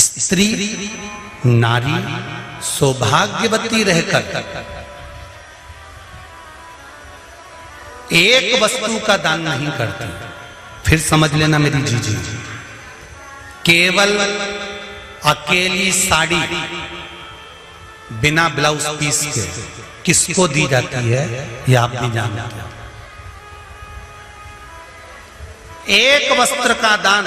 स्त्री नारी सौभाग्यवती रहकर एक वस्तु का दान नहीं करती। फिर समझ लेना मेरी जीजी, केवल अकेली साड़ी बिना ब्लाउज पीस के किसको दी जाती है ये आप भी जानते हैं। एक वस्त्र का दान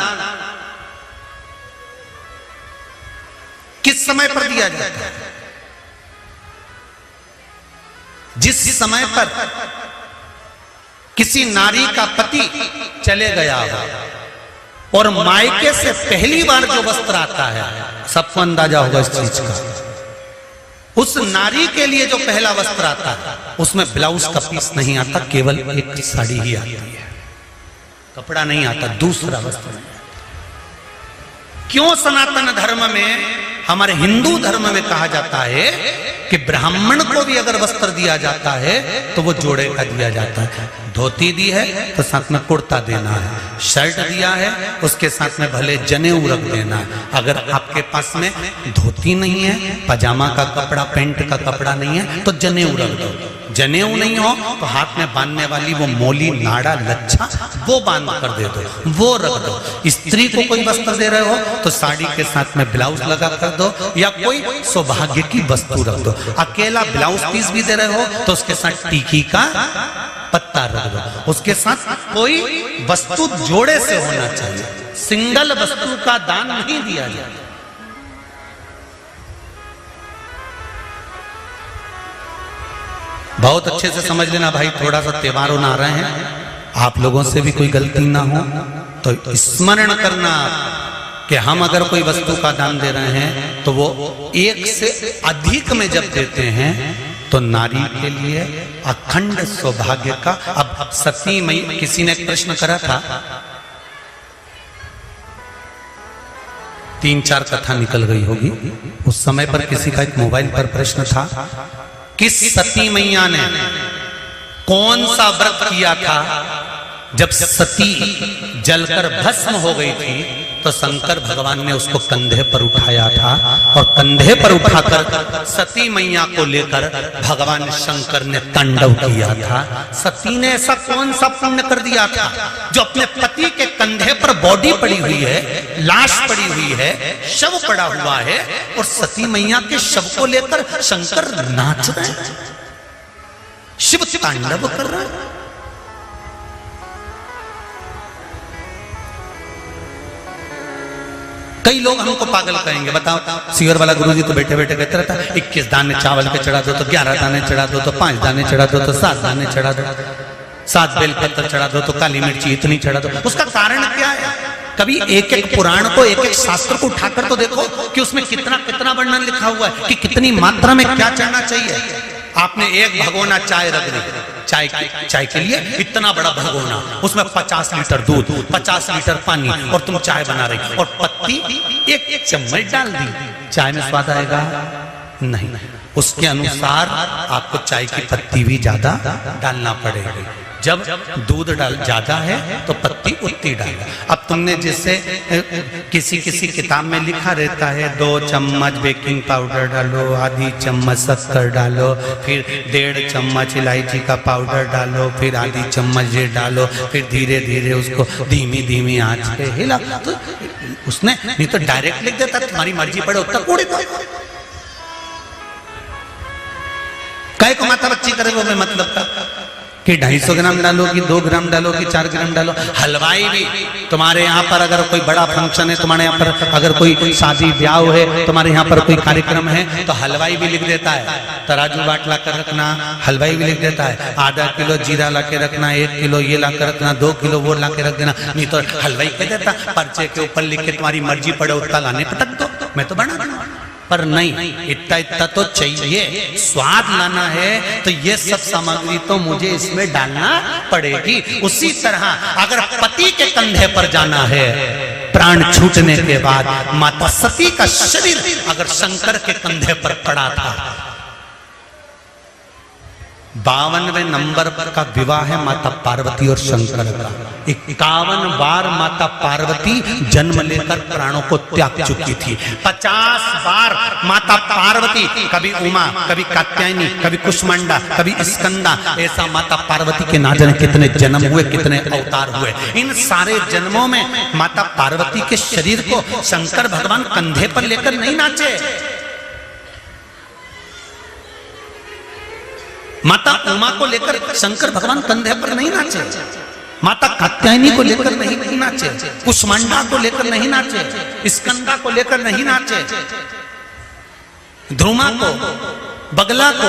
किस समय पर दिया जाता है? जिस समय पर किसी नारी का पति चले गया हो और मायके से पहली बार जो वस्त्र आता है, सबको अंदाजा होगा इस चीज का, उस नारी के लिए जो पहला वस्त्र आता है उसमें ब्लाउज का पीस नहीं आता, केवल एक साड़ी ही आती है, कपड़ा नहीं आता, दूसरा वस्त्र नहीं आता। क्यों सनातन धर्म में, हमारे हिंदू धर्म में कहा जाता है कि ब्राह्मण को भी अगर वस्त्र दिया जाता है तो वो जोड़े का दिया जाता है। धोती दी है तो साथ में कुर्ता देना है, शर्ट दिया है उसके साथ में भले जनेऊ रख देना है। अगर आपके पास में धोती नहीं है, पजामा का कपड़ा, पैंट का कपड़ा नहीं है तो जनेऊ रख दो। जनेऊ नहीं हो तो हाथ में बांधने वाली वो मोली, नाड़ा, लच्छा वो बांध कर दे दो, वो रख दो। स्त्री को कोई वस्त्र दे रहे हो तो साड़ी के साथ में ब्लाउज लगा कर दो या कोई सौभाग्य की वस्तु रख दो। अकेला ब्लाउज पीस भी दे रहे हो तो उसके साथ टीकी का पत्ता रख दो, उसके साथ कोई वस्तु जोड़े से होना चाहिए, सिंगल वस्तु का दान नहीं दिया जाता। बहुत अच्छे से समझ लेना भाई, थोड़ा सा त्योहारों आ रहे हैं, आप लोगों से भी कोई गलती ना हो तो स्मरण करना कि हम अगर कोई वस्तु का दान दे रहे हैं तो वो एक से अधिक में जब देते हैं तो नारी के लिए अखंड सौभाग्य का। अब सती मई, किसी ने एक प्रश्न करा था, 3-4 कथा निकल गई होगी उस समय पर, किसी का एक मोबाइल पर प्रश्न था, किस सती मैया ने कौन सा व्रत किया था जब सती जलकर भस्म हो गई थी तो शंकर भगवान ने उसको कंधे पर उठाया था और कंधे पर उठाकर सती मैया को लेकर भगवान शंकर ने तांडव किया था। सती ने ऐसा कौन सा पुण्य कर दिया था जो अपने पति के कंधे पर बॉडी पड़ी हुई है, लाश पड़ी हुई है, शव पड़ा हुआ है और सती मैया के शव को लेकर शंकर नाच रहे हैं, शिव तांडव कर रहे हैं। कई लोग हमको पागल कहेंगे, बताओ सीवर वाला गुरुजी तो बैठे बैठे कहते रहता है 21 दाने चावल के चढ़ा दो तो 11 दाने चढ़ा दो तो 5 दाने चढ़ा दो तो 7 दाने चढ़ा दो, 7 बेलपत्र चढ़ा दो तो काली मिर्ची इतनी चढ़ा दो। उसका कारण क्या है? कभी एक एक पुराण को, एक एक शास्त्र को उठाकर तो देखो कि उसमें कितना कितना वर्णन लिखा हुआ है कि कितनी मात्रा में क्या चढ़ना चाहिए। आपने एक भगोना चाय रख दी, चाय के लिए इतना बड़ा भगोना, उसमें 50 लीटर दूध, 50 लीटर पानी और तुम चाय बना रही और पत्ती एक चम्मच डाल दी, चाय में स्वाद आएगा? नहीं। उसके अनुसार आपको चाय की पत्ती भी ज्यादा डालना पड़ेगी। जब दूध ज्यादा है तो पत्ती उतनी डालो। अब तुमने जैसे किसी किसी किताब में लिखा रहता है 2 चम्मच बेकिंग पाउडर डालो, आधी चम्मच शक्कर डालो, फिर 1.5 चम्मच इलायची का पाउडर डालो, फिर आधी चम्मच ये डालो, फिर धीरे धीरे उसको धीमी धीमी आंच पे हिला। तो उसने नहीं तो डायरेक्ट लिख देता तुम्हारी मर्जी पड़े उतना कूड़े दो, काय को माथा बच्ची करे वो में मतलब का कि 250 ग्राम डालो कि 2 ग्राम डालो कि 4 ग्राम डालो। हलवाई भी तुम्हारे यहाँ पर अगर कोई बड़ा फंक्शन है, तुम्हारे यहाँ पर अगर कोई शादी ब्याह है, तुम्हारे यहाँ पर कोई कार्यक्रम है तो हलवाई भी लिख देता है तराजू बाट ला कर रखना, हलवाई भी लिख देता है आधा किलो जीरा ला के रखना, 1 किलो ये ला कर रखना, 2 किलो वो ला के रख देना। नहीं तो हलवाई कह देता पर्चे के ऊपर लिख के तुम्हारी मर्जी पड़े उतना लाने पटक दो, मैं तो बना दूंगा। पर नहीं, इतना इतना तो चाहिए, स्वाद लाना है तो ये सब सामग्री तो मुझे इसमें डालना पड़ेगी। उसी तरह अगर पति के कंधे पर जाना है प्राण छूटने के बाद, माता सती का शरीर अगर शंकर के कंधे पर पड़ा था 52वें नंबर का विवाह है माता पार्वती और शंकर का। 51 बार माता पार्वती जन्म लेकर प्राणों को त्याग चुकी थी। 50 बार माता पार्वती, कभी उमा, कभी कात्यायनी, कभी कुष्मांडा, कभी स्कंदा, ऐसा माता पार्वती के ना जाने कितने जन्म हुए, कितने अवतार हुए। इन सारे जन्मों में माता पार्वती के शरीर को शंकर भगवान कंधे पर लेकर नहीं नाचे। माता उमा को लेकर शंकर भगवान कंधे पर नहीं नाचे, माता कात्यायनी को लेकर नहीं नाचे, कुष्मांडा को लेकर नहीं नाचे, स्कंदा को लेकर नहीं नाचे, ध्रुमा को, बगला को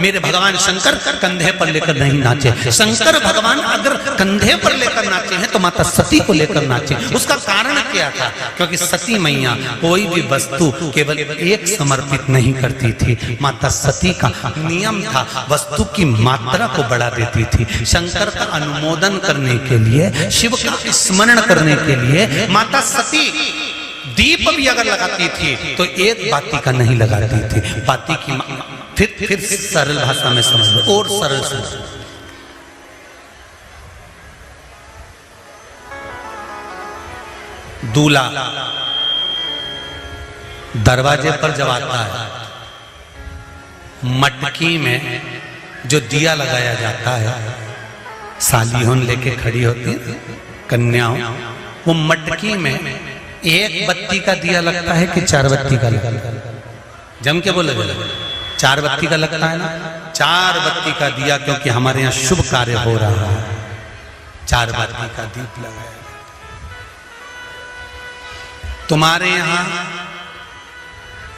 मेरे भगवान शंकर कंधे पर लेकर नहीं नाचे। शंकर भगवान अगर कंधे पर लेकर नाचे हैं तो माता सती को लेकर नाचे। उसका कारण क्या था? क्योंकि सती मैया कोई भी वस्तु केवल एक समर्पित नहीं करती थी। माता सती का नियम था, वस्तु की मात्रा को बढ़ा देती थी। शंकर का अनुमोदन करने के लिए, शिव का स्मरण करने के लिए माता सती दीप भी अगर लगाती थी तो एक बाती का नहीं लगाती थी। बाती की फिर सरल भाषा में समझ लो, और सरल समझ लो। दूल्हा दरवाजे पर जब आता है, मटकी में जो दिया लगाया जाता है, सालियों लेके खड़ी होती है कन्याओं, वो मटकी में एक बत्ती का दिया लगता है कि 4 बत्ती का लगता है? जम के बोले 4 बत्ती का लगता है ना। 4 बत्ती का दिया, क्योंकि हमारे यहाँ शुभ कार्य हो रहा है, 4 बत्ती का दीप लगाया। तुम्हारे यहाँ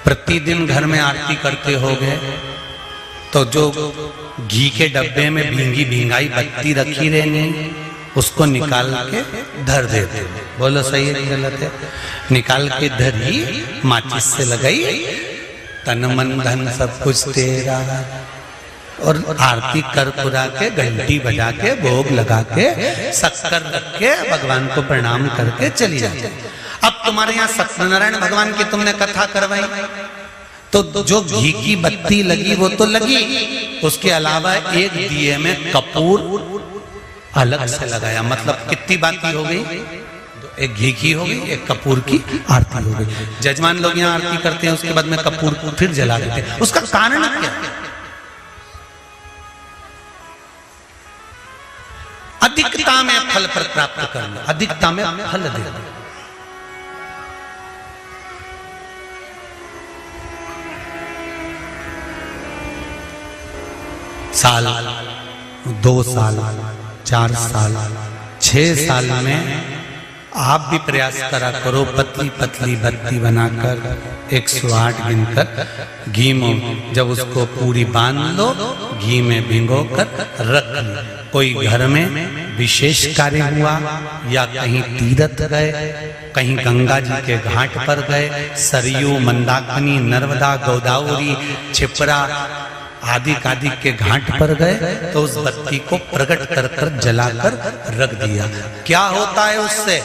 प्रतिदिन घर में आरती करते होगे तो जो घी के डब्बे में भींगी भींगाई बत्ती रखी रहनी, उसको निकाल के धर देते। बोलो सही है कि गलत है? निकाल के धरी, माचिस से लगाई, तन मन धन सब कुछ तेरा, और आरती कर पुरा के, घंटी बजा के, भोग लगा के, शक्कर रख के, भगवान को प्रणाम करके चली जाती। अब तुम्हारे यहाँ सत्यनारायण भगवान की तुमने कथा करवाई तो जो घी की बत्ती लगी वो तो लगी, उसके अलावा एक दिए में कपूर अलग से लगाया। मतलब कितनी बाती हो गई? एक घी की हो गई, एक कपूर की आरती हो गई। जजमान लोग यहाँ आरती करते हैं, उसके बाद में कपूर को फिर जला देते हैं। उसका कारण क्या? अधिकता में फल प्राप्त करना, अधिकता में फल देना। साल, 2 साल, 4 साल, 6 साल में आप भी प्रयास करा करो, पतली पतली बत्ती बनाकर 108 गिनकर घी में जब उसको पूरी बांध लो, घी में भिगो कर रख लो। कोई घर में विशेष कार्य हुआ या कहीं तीर्थ गए, कहीं गंगा जी के घाट पर गए, सरयू, मंदाकिनी, नर्मदा, गोदावरी, छिपरा आदि कादि के घाट पर गए तो उस बत्ती को प्रकट कर कर जलाकर रख दिया। क्या होता है उससे?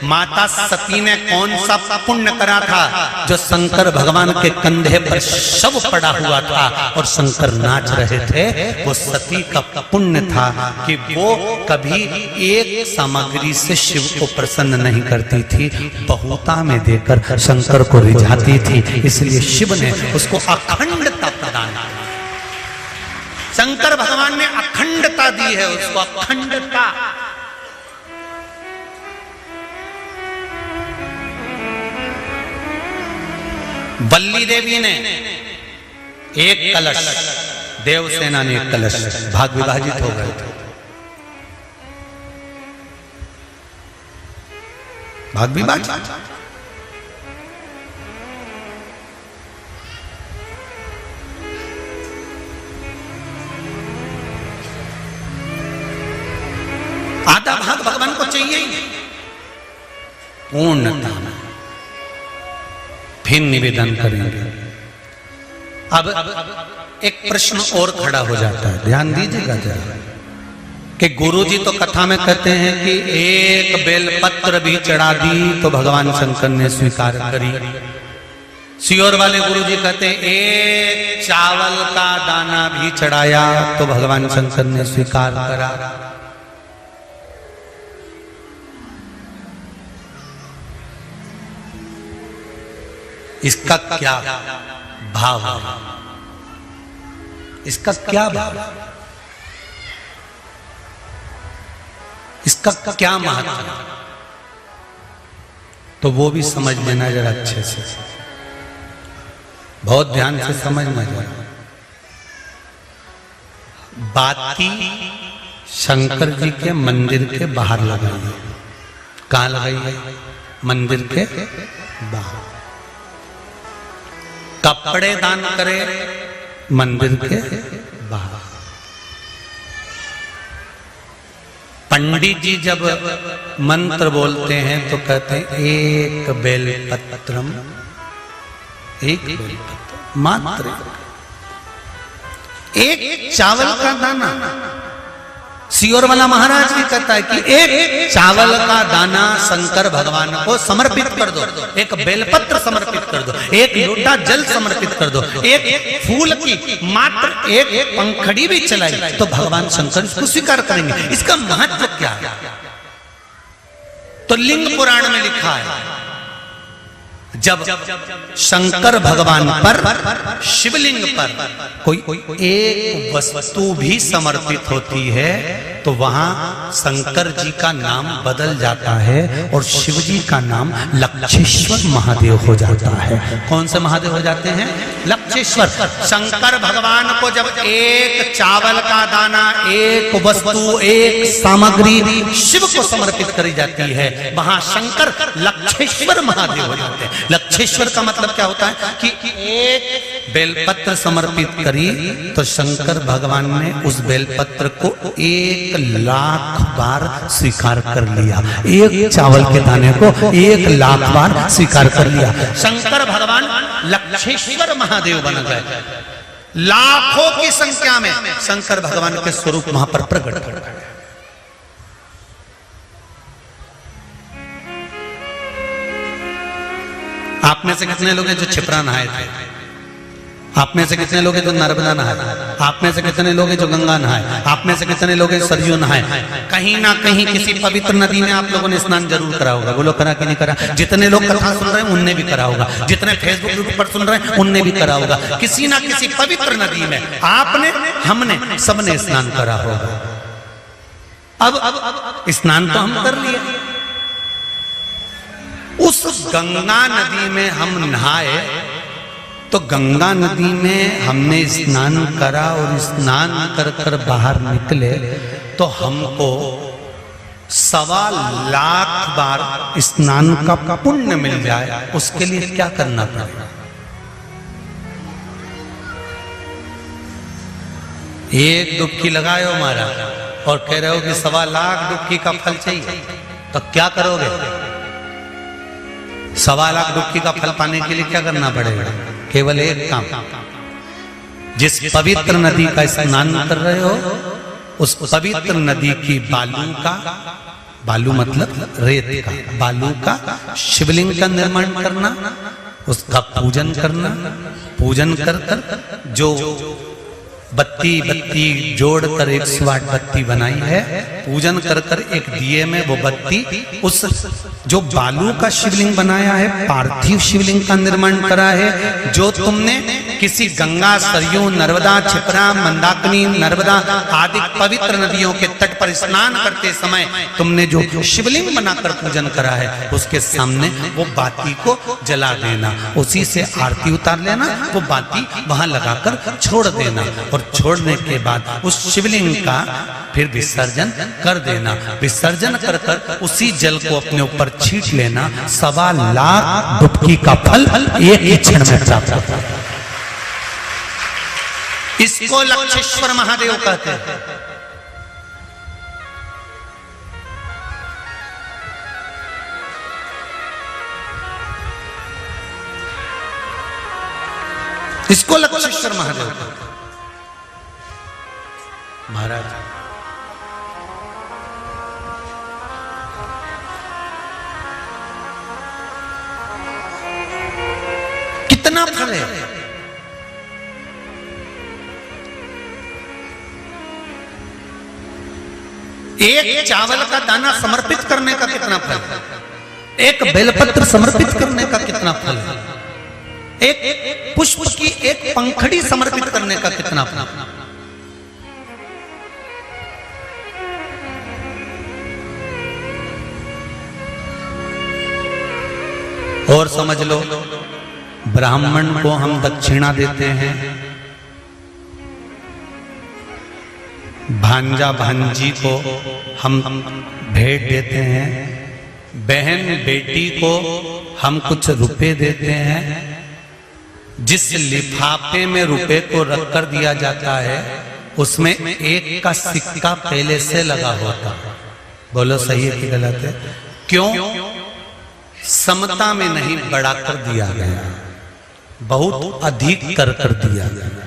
माता सती ने कौन सा पुण्य करा था? जो शंकर भगवान के कंधे पर शव पड़ा हुआ था और शंकर नाच रहे थे, वो सती का पुण्य था कि वो कभी एक सामग्री से शिव को प्रसन्न नहीं करती थी, बहुता में देकर शंकर को रिझाती थी। इसलिए शिव ने उसको अखंडता प्रदान की। शंकर भगवान ने अखंडता दी है उसको, अखंडता। बल्ली देवी ने एक कलश, देवसेना ने एक कलश, भाग विभाजित हो गए थे। भाग विभाजित। आधा भाग भगवान को चाहिए ही पूर्णता में। फिर निवेदन करेंगे। अब एक प्रश्न और खड़ा हो जाता है, ध्यान दीजिएगा जरा, कि गुरुजी तो कथा में कहते हैं कि एक बेलपत्र भी चढ़ा दी तो भगवान शंकर ने स्वीकार करी। सियोर वाले गुरुजी कहते हैं एक चावल का दाना भी चढ़ाया तो भगवान शंकर ने स्वीकार करा। इसका क्या भाव है? इसका क्या भाव, इसका क्या महत्व है? तो वो भी समझ लेना जरा अच्छे से, बहुत ध्यान से समझना जरा। बाती शंकर जी के मंदिर के बाहर लगाई है। कहां लगाई है? मंदिर के बाहर। कपड़े दान करे मंदिर के बाहर। पंडित जी जब मंत्र बोलते हैं तो कहते हैं एक बेलपत्रम, एक बेलपत्र मात्र, एक चावल का दाना। सियोर वाला महाराज भी कहता है कि एक चावल का दाना शंकर भगवान को समर्पित कर दो, एक बेलपत्र समर्पित कर दो, एक लोटा जल समर्पित कर दो, एक फूल की मात्र एक पंखड़ी भी चलाई तो भगवान शंकर इसको स्वीकार करेंगे। इसका महत्व क्या है? तो लिंग पुराण में लिखा है जब शंकर भगवान पर, शिवलिंग पर कोई एक वस्तु भी समर्पित होती है तो वहां शंकर जी का नाम बदल जाता है और शिव जी का नाम लक्षेश्वर महादेव हो जाता है। कौन से महादेव हो जाते हैं? लक्षेश्वर। शंकर भगवान को जब एक चावल का दाना, एक वस्तु, एक सामग्री शिव को समर्पित करी जाती है, वहां शंकर लक्षेश्वर महादेव हो जाते हैं। लक्षेश्वर का मतलब क्या होता है कि एक बेलपत्र समर्पित करी तो शंकर भगवान ने उस बेलपत्र को 1,00,000 बार स्वीकार कर लिया। एक चावल के दाने को 1,00,000 बार स्वीकार कर लिया। शंकर भगवान लक्षेश्वर महादेव बन गए। लाखों की संख्या में शंकर भगवान के स्वरूप वहां पर प्रकट हो गए। आप में से कितने लोग हैं जो क्षिप्रा नहाए थे? आप में से कितने लोग हैं जो नर्मदा नहाए? आप में से कितने लोग हैं जो गंगा नहाए? आप में से कितने लोग हैं सरयू नहाए? कहीं ना कहीं किसी पवित्र नदी में आप लोगों ने स्नान जरूर करा होगा। बोलो करा कि नहीं करा? जितने लोग कथा सुन रहे हैं उनने भी करा होगा, जितने फेसबुक पर सुन रहे हैं उनने भी करा होगा। किसी ना किसी पवित्र नदी में आपने, हमने, सबने स्नान करा होगा। अब स्नान तो हम कर लिए, उस गंगा नदी में हम नहाए तो गंगा नदी में हमने स्नान करा और स्नान कर कर बाहर निकले तो हमको 1,25,00,000 बार स्नान का पुण्य मिल जाए। उसके लिए क्या करना पड़ेगा? एक डुबकी लगाए हो महाराज और कह रहे हो कि 1,25,00,000 डुबकी का फल चाहिए, तो क्या करोगे? 1,25,00,000 डुबकी का फल पाने के लिए क्या करना पड़ेगा? केवल एक काम, जिस पवित्र नदी का स्नान कर रहे हो उस पवित्र नदी की बालू का, बालू मतलब रेत का, बालू का शिवलिंग का निर्माण करना, उसका पूजन करना। पूजन कर कर जो बत्ती जोड़कर 108 बत्ती बनाई है, पूजन कर कर एक दिए में वो बत्ती, उस जो बालू का शिवलिंग बनाया है, पार्थिव शिवलिंग का निर्माण करा है, जो तुमने किसी गंगा, सरयू, नर्मदा, क्षिप्रा, मंदाकिनी, नर्मदा आदि पवित्र नदियों के तट पर स्नान करते समय तुमने जो शिवलिंग बनाकर पूजन करा है, उसके सामने वो बाती को जला देना, उसी से आरती उतार लेना, वो बाती वहां लगाकर छोड़ देना और छोड़ने के बाद उस शिवलिंग का फिर विसर्जन कर देना। विसर्जन कर कर उसी जल को अपने ऊपर छींट लेना। 1,25,00,000 डुबकी का फल एक ही क्षण में प्राप्त होता है। इसको लक्षेश्वर महादेव कहते हैं। इसको लक्षेश्वर महादेव कहते हैं। महाराज कितना कितना फल है। एक चावल का दाना समर्पित करने का कितना फल है, एक बेलपत्र समर्पित करने का कितना फल है, एक पुष्प की एक पंखड़ी समर्पित करने का कितना फल। और समझ लो, ब्राह्मण को हम दक्षिणा देते हैं, भांजा भांजी को हम भेंट देते हैं, बहन बेटी को हम कुछ रुपए देते हैं। जिस लिफाफे में रुपए को रखकर दिया जाता है उसमें एक का सिक्का पहले से लगा होता है। बोलो सही है कि गलत है? क्यों? समता में नहीं बढ़ाकर दिया गया, बहुत अधिक कर दिया गया।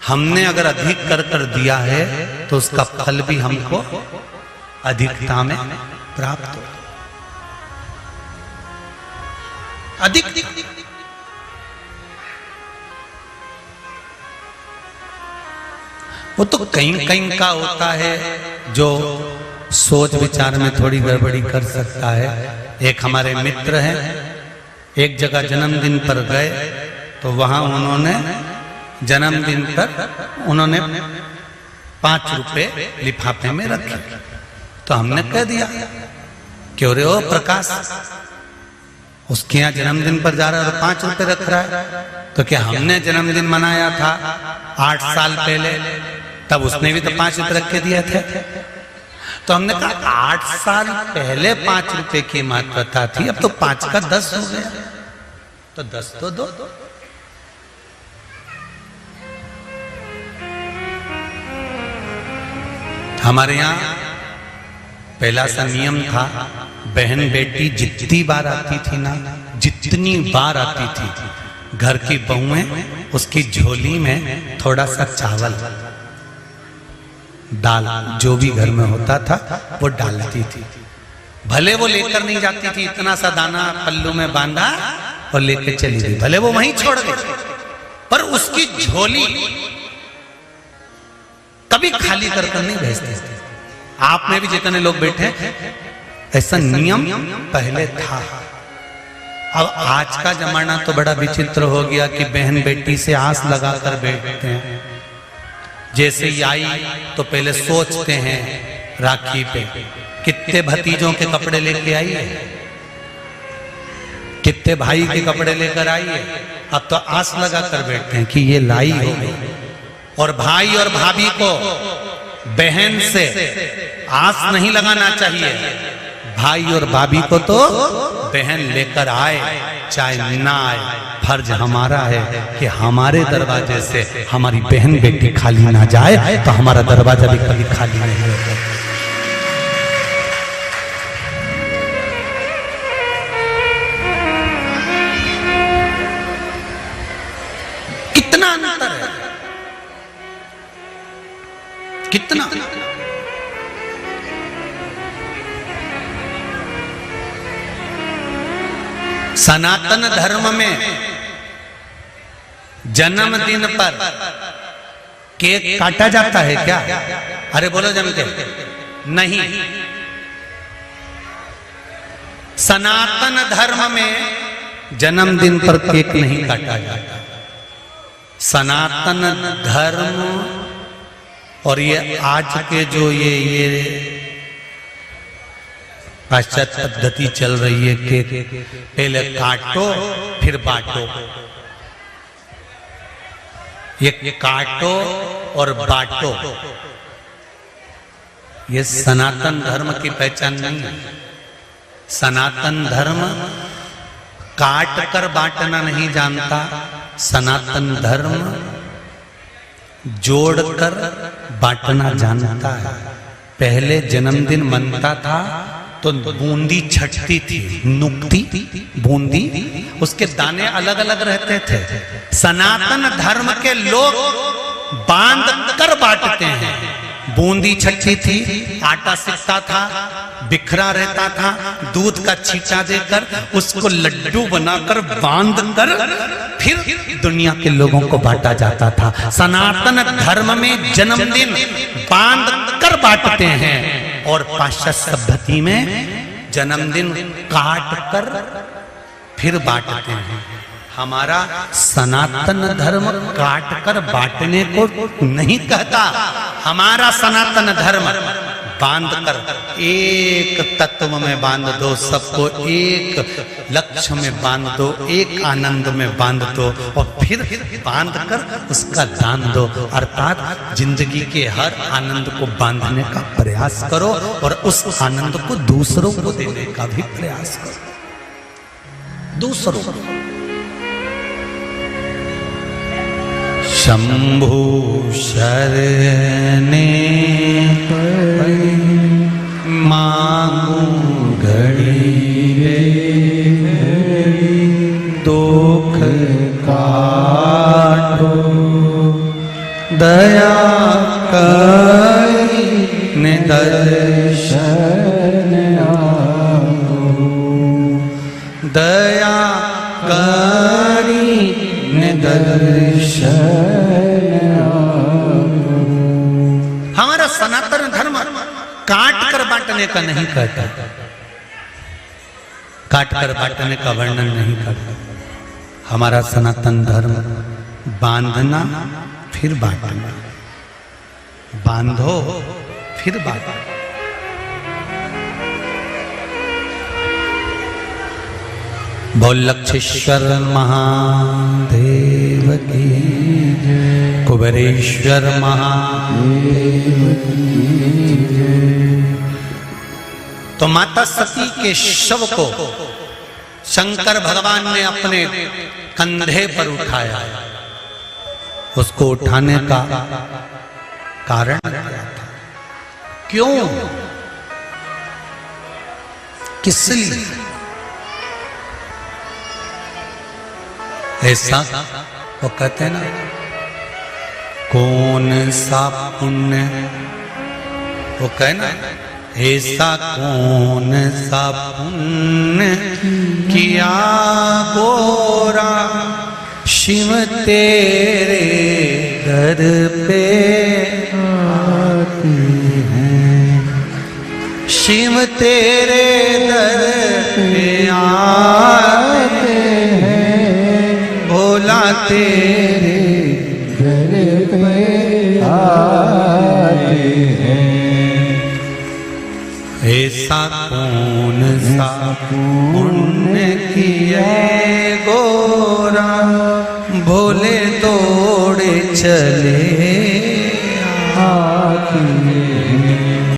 हमने अगर अधिक कर दिया है तो उसका फल भी हमको अधिकता में प्राप्त हो। अधिक वो तो कहीं कहीं का होता है जो सोच विचार में थोड़ी गड़बड़ी कर सकता है। एक हमारे मित्र हैं, एक जगह जन्मदिन पर गए तो वहां उन्होंने जन्मदिन पर उन्होंने 5 रुपए लिफाफे में रखे। तो हमने कह दिया, क्यों रे ओ प्रकाश, उसके यहाँ जन्मदिन पर जा रहा है और 5 रुपए रख रहा है? तो क्या हमने जन्मदिन मनाया था 8 साल पहले, तब उसने भी तो 5 रुपए रख के दिए थे। तो हमने कहा 8 साल पहले 5 रुपए की महत्वता थी, अब तो 5 का 10 हो गया, तो 10 तो दो। हमारे यहाँ पहला सा नियम था, बहन बेटी जितनी बार आती थी ना, जितनी बार आती थी, घर की बहुएं उसकी झोली में थोड़ा सा चावल दाल जो भी घर में होता था वो डालती थी। भले वो लेकर नहीं जाती थी, इतना सा दाना पल्लू में बांधा और लेकर चली गई, भले वो वहीं छोड़ गई, पर उसकी झोली कभी खाली कर नहीं भेजते। आप में भी जितने लोग बैठे ऐसा नियम पहले था। अब आज का जमाना तो बड़ा विचित्र हो गया कि बहन बेटी से आस लगाकर बैठते हैं। जैसे ही आई तो पहले सोचते हैं राखी पे कितने भतीजों के कपड़े लेके आई है, कितने भाई के कपड़े लेकर आई है। अब तो आस लगाकर बैठते हैं कि ये लाई होगी। और भाई और भाभी को बहन से आस नहीं लगाना चाहिए, भाई और भाभी को तो बहन लेकर आए चाहे ना आए, फर्ज हमारा है कि हमारे दरवाजे से हमारी बहन बेटी खाली ना जाए, तो हमारा दरवाजा भी कभी खाली नहीं होगा। कितना अंतर है, कितना। सनातन धर्म में जन्मदिन पर केक काटा जाता है क्या? अरे बोलो जम के नहीं। सनातन धर्म में जन्मदिन पर केक नहीं काटा जाता। सनातन धर्म और ये आज के जो ये पाश्चात्य पद्धति चल रही है कि पहले काटो फिर बांटो, ये काटो और बांटो, ये सनातन धर्म की पहचान नहीं है। सनातन धर्म काट कर बांटना नहीं जानता, सनातन धर्म जोड़कर बांटना जानता है। पहले जन्मदिन मनता था तो बूंदी छटती थी, नुकती बूंदी, उसके दाने अलग अलग रहते थे। सनातन धर्म के लोग बांध कर बांटते हैं, बूंदी छठी थी, आटा सिकता था, बिखरा रहता था, दूध का छींटा देकर उसको लड्डू बनाकर बांध कर फिर दुनिया के लोगों को बांटा जाता था। सनातन धर्म में जन्मदिन बांध कर बांटते हैं और पाश्चात्य सभ्यता में जन्मदिन काट कर फिर बांटते हैं। हमारा सनातन धर्म काट कर बांटने को नहीं कहता। हमारा सनातन धर्म बांध कर एक तत्व में बांध दो, सबको एक लक्ष्य में बांध दो, एक आनंद में बांध दो और फिर बांध कर उसका दान दो। अर्थात जिंदगी के हर आनंद को बांधने का प्रयास करो और उस आनंद को दूसरों को देने का भी प्रयास करो। दूसरों को शंभु शरणे मांगू घड़ी दुख काटो दया करी दर्शन आओ, दया करी दर्शन। हमारा सनातन धर्म काट कर बांटने का नहीं कहता, काट कर बांटने का वर्णन नहीं करता। हमारा सनातन धर्म बांधना फिर बांटना, बांधो फिर बांटो। बोल लक्षेश्वर महादेव की जय, कुबेरेश्वर महादेव की जय। तो माता सती के शव को शंकर भगवान ने अपने कंधे पर उठाया। उसको उठाने का कारण क्या था? क्यों, किस लिए? ऐसा वो कहते हैं ना, कौन सा पुण्य, वो कहे ना, ऐसा कौन सा पुण्य किया गोरा शिव तेरे दर पे आते हैं, शिव तेरे दर पे आते हैं, भोला तेरे घर पे आते हैं। ऐसा कौन सा पुण्य किए गोरा भोले दौड़े चले